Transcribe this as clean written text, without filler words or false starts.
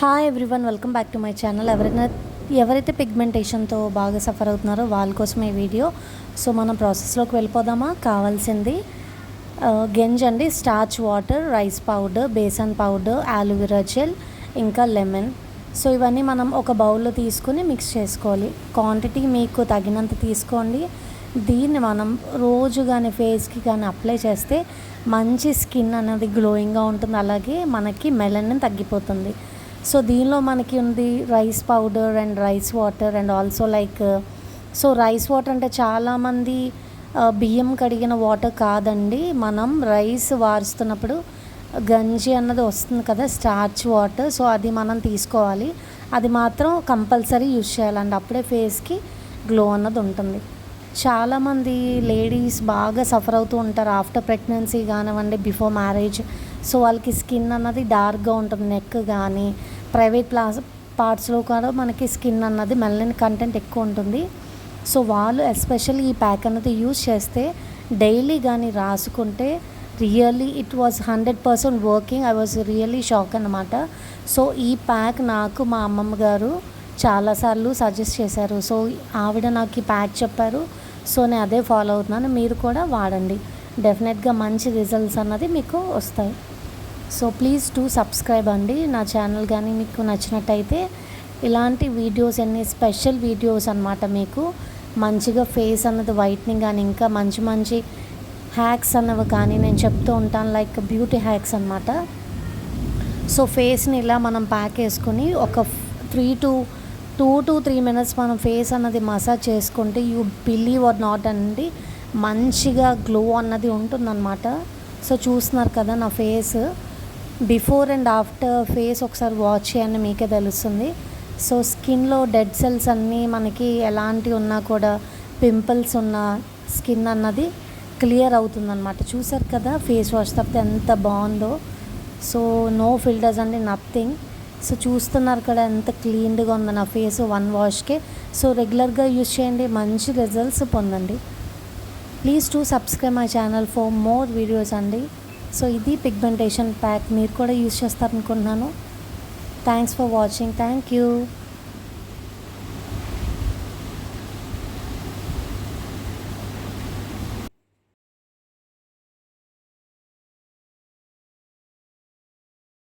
Hi everyone, welcome back to my channel. ఎవరైతే పిగ్మెంటేషన్తో బాగా suffer అవుతున్నారో వాళ్ళ కోసం ఈ వీడియో. సో మనం ప్రాసెస్లోకి వెళ్ళిపోదామా. కావాల్సింది గంజ్ అండి, starch water, rice powder, besan powder, aloe vera gel, ఇంకా లెమన్. సో ఇవన్నీ మనం ఒక బౌల్లో తీసుకుని మిక్స్ చేసుకోవాలి. క్వాంటిటీ మీకు తగినంత తీసుకోండి. దీన్ని మనం రోజు కానీ ఫేస్కి కానీ అప్లై చేస్తే మంచి స్కిన్ అనేది గ్లోయింగ్గా ఉంటుంది, అలాగే మనకి మెలనిన్ తగ్గిపోతుంది. సో దీనిలో మనకి ఉంది rice powder and rice water and also so rice water అంటే చాలామంది బియ్యం కడిగిన వాటర్ కాదండి, మనం రైస్ వారుస్తున్నప్పుడు గంజి అన్నది వస్తుంది కదా, స్టార్చ్ వాటర్. సో అది మనం తీసుకోవాలి, అది మాత్రం కంపల్సరీ యూజ్ చేయాలండి, అప్పుడే ఫేస్కి గ్లో అన్నది ఉంటుంది. చాలామంది లేడీస్ బాగా సఫర్ అవుతూ ఉంటారు ఆఫ్టర్ ప్రెగ్నెన్సీ కానివ్వండి, బిఫోర్ మ్యారేజ్. సో వాళ్ళకి స్కిన్ అన్నది డార్క్గా ఉంటుంది, నెక్ కానీ ప్రైవేట్ పార్ట్స్లో కూడా మనకి స్కిన్ అన్నది మెలనిన్ కంటెంట్ ఎక్కువ ఉంటుంది. సో వాళ్ళు ఎస్పెషల్లీ ఈ ప్యాక్ అన్నది యూజ్ చేస్తే డైలీ కానీ రాసుకుంటే really it was 100% working. I was really shock అన్నమాట. సో ఈ ప్యాక్ నాకు మా అమ్మమ్మ గారు చాలాసార్లు సజెస్ట్ చేశారు. సో ఆవిడ నాకు ఈ ప్యాక్ చెప్పారు, సో నేను అదే ఫాలో అవుతున్నాను. మీరు కూడా వాడండి, డెఫినెట్గా మంచి రిజల్ట్స్ అన్నది మీకు వస్తాయి. సో ప్లీజ్ టు సబ్స్క్రైబ్ అండి నా ఛానల్. కానీ మీకు నచ్చినట్టయితే ఇలాంటి వీడియోస్, ఎన్ని స్పెషల్ వీడియోస్ అన్నమాట, మీకు మంచిగా ఫేస్ అన్నది వైట్నింగ్ కానీ ఇంకా మంచి మంచి హ్యాక్స్ అన్నవి కానీ నేను చెప్తూ ఉంటాను, లైక్ బ్యూటీ హ్యాక్స్ అన్నమాట. సో ఫేస్ని ఇలా మనం ప్యాక్ వేసుకొని ఒక 2 to 3 minutes మనం ఫేస్ అన్నది మసాజ్ చేసుకుంటే యూ బిలీవ్ ఆర్ నాట్ అండి, మంచిగా గ్లో అన్నది ఉంటుందన్నమాట. సో చూస్తున్నారు కదా నా face, before and after face ఒకసారి వాచ్ చేయండి, మీకే తెలుస్తుంది. సో స్కిన్లో డెడ్ సెల్స్ అన్నీ మనకి ఎలాంటివి ఉన్నా కూడా, పింపుల్స్ ఉన్న స్కిన్ అన్నది క్లియర్ అవుతుందన్నమాట. చూసారు కదా ఫేస్ వాష్ తప్పితే ఎంత బాగుందో. సో నో ఫిల్టర్స్ అండి, నథింగ్. సో చూస్తున్నారు కదా ఎంత క్లీన్గా ఉందో నా ఫేస్ 1 వాష్కే. సో రెగ్యులర్గా యూజ్ చేయండి, మంచి రిజల్ట్స్ పొందండి. Please to subscribe my channel for more videos అండి. సో ఇది పిగ్మెంటేషన్ ప్యాక్, మీరు కూడా యూజ్ చేస్తారనుకుంటున్నాను. Thanks for watching, thank you.